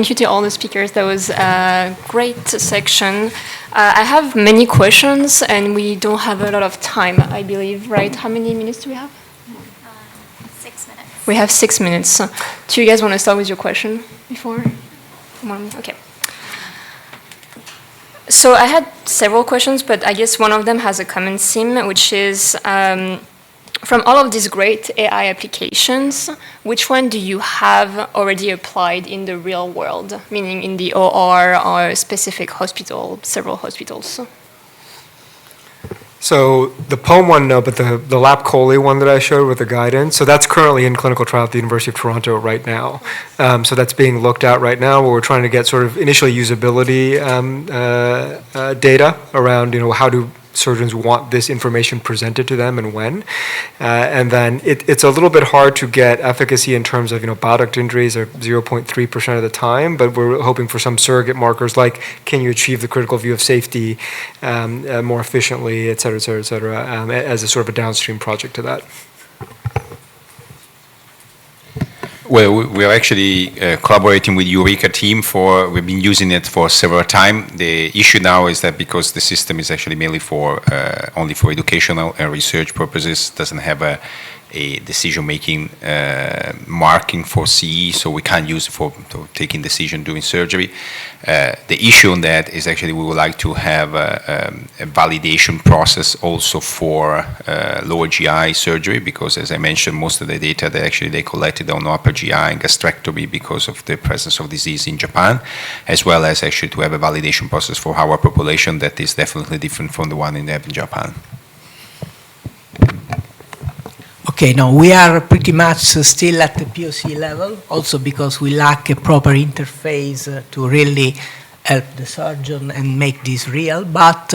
thank you to all the speakers. That was a great section. I have many questions, and we don't have a lot of time, I believe, right? How many minutes do we have? 6 minutes. We have 6 minutes. Do you guys want to start with your question before? Okay. So I had several questions, but I guess one of them has a common theme, which is from all of these great AI applications, which one do you have already applied in the real world, meaning in the OR or a specific hospital, several hospitals? So the POEM one, no, but the lap chole one that I showed with the guidance, so that's currently in clinical trial at the University of Toronto right now. So that's being looked at right now, where we're trying to get sort of initially usability data around, how do surgeons want this information presented to them and when. And then it's a little bit hard to get efficacy in terms of, bile duct injuries are 0.3% of the time, but we're hoping for some surrogate markers like, can you achieve the critical view of safety more efficiently, et cetera, as a sort of a downstream project to that. Well, we are actually collaborating with Eureka team we've been using it for several times. The issue now is that because the system is actually mainly only for educational and research purposes, doesn't have a decision-making marking for CE, so we can't use it for taking decision during surgery. The issue on that is actually we would like to have a validation process also for lower GI surgery, because as I mentioned, most of the data that they collected on upper GI and gastrectomy because of the presence of disease in Japan, as well as actually to have a validation process for our population that is definitely different from the one in Japan. Okay, no, we are pretty much still at the POC level, also because we lack a proper interface to really help the surgeon and make this real. But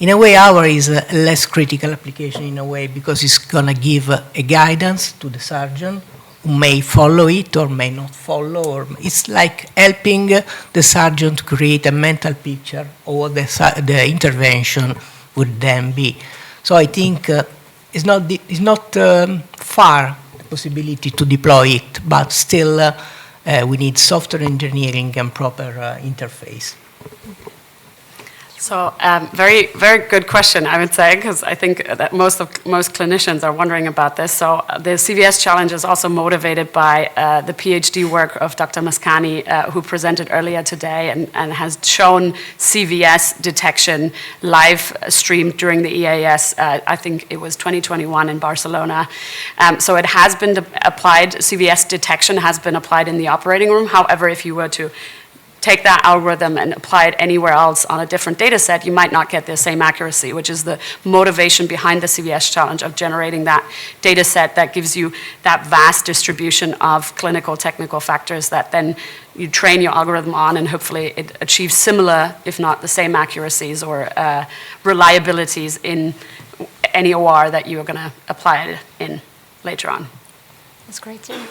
in a way, our is a less critical application in a way, because it's going to give a guidance to the surgeon who may follow it or may not follow. Or it's like helping the surgeon to create a mental picture of what the intervention would then be. So I think it's not far the possibility to deploy it, but still we need software engineering and proper interface. So very, very good question, I would say, because I think that most clinicians are wondering about this. So the CVS challenge is also motivated by the PhD work of Dr. Mascani, who presented earlier today and has shown CVS detection live streamed during the EAS. I think it was 2021 in Barcelona. So it has been applied, CVS detection has been applied in the operating room. However, if you were to take that algorithm and apply it anywhere else on a different data set, you might not get the same accuracy, which is the motivation behind the CVS challenge of generating that data set that gives you that vast distribution of clinical technical factors that then you train your algorithm on, and hopefully it achieves similar, if not the same accuracies or reliabilities in any OR that you're going to apply it in later on. That's great, yeah.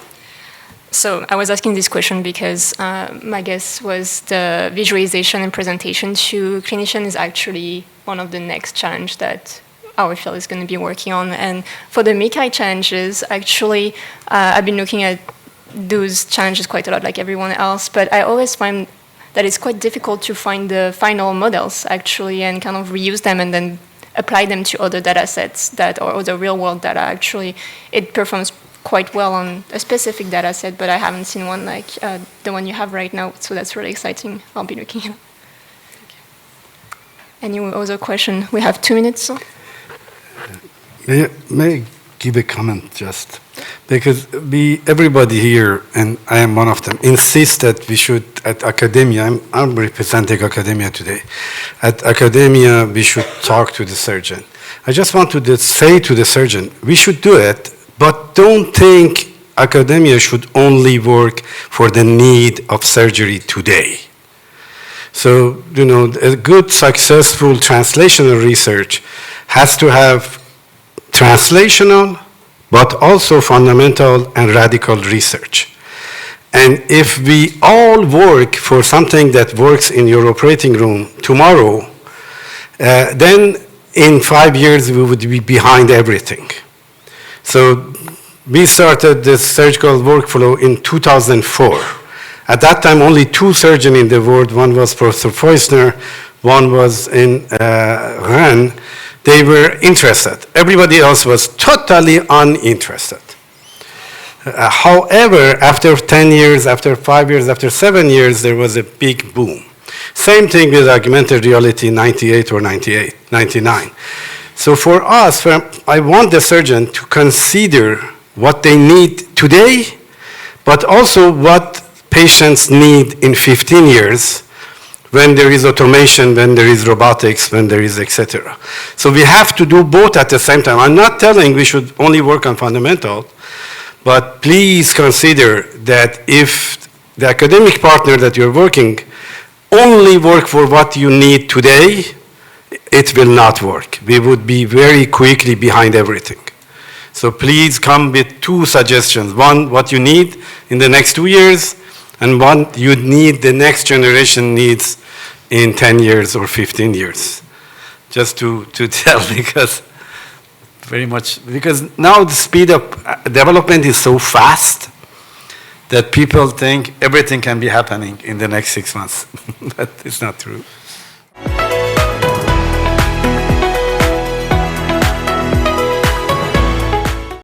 So I was asking this question because my guess was the visualization and presentation to clinicians is actually one of the next challenge that our field is going to be working on. And for the MICI challenges, actually, I've been looking at those challenges quite a lot, like everyone else, but I always find that it's quite difficult to find the final models, actually, and kind of reuse them and then apply them to other data sets or other real-world data. Actually, it performs quite well on a specific data set, but I haven't seen one like the one you have right now, so that's really exciting. I'll be looking at it. Any other question? We have 2 minutes. May I give a comment just? Because everybody here, and I am one of them, insists that we should, at academia, I'm representing academia today, at academia we should talk to the surgeon. I just want to say to the surgeon, we should do it, but don't think academia should only work for the need of surgery today. So, a good, successful translational research has to have translational, but also fundamental and radical research. And if we all work for something that works in your operating room tomorrow, then in 5 years we would be behind everything. So we started this surgical workflow in 2004. At that time, only 2 surgeons in the world, one was Professor Feusner, one was in Rennes, they were interested. Everybody else was totally uninterested. However, after 10 years, after 5 years, after 7 years, there was a big boom. Same thing with augmented reality in 98 or 99. So for us, I want the surgeon to consider what they need today, but also what patients need in 15 years when there is automation, when there is robotics, when there is etc. So we have to do both at the same time. I'm not telling we should only work on fundamental, but please consider that if the academic partner that you're working only work for what you need today, it will not work. We would be very quickly behind everything. So please come with 2 suggestions. One, what you need in the next 2 years, and one you need the next generation needs in 10 years or 15 years. Just to tell, because now the speed of development is so fast that people think everything can be happening in the next 6 months. But it's not true.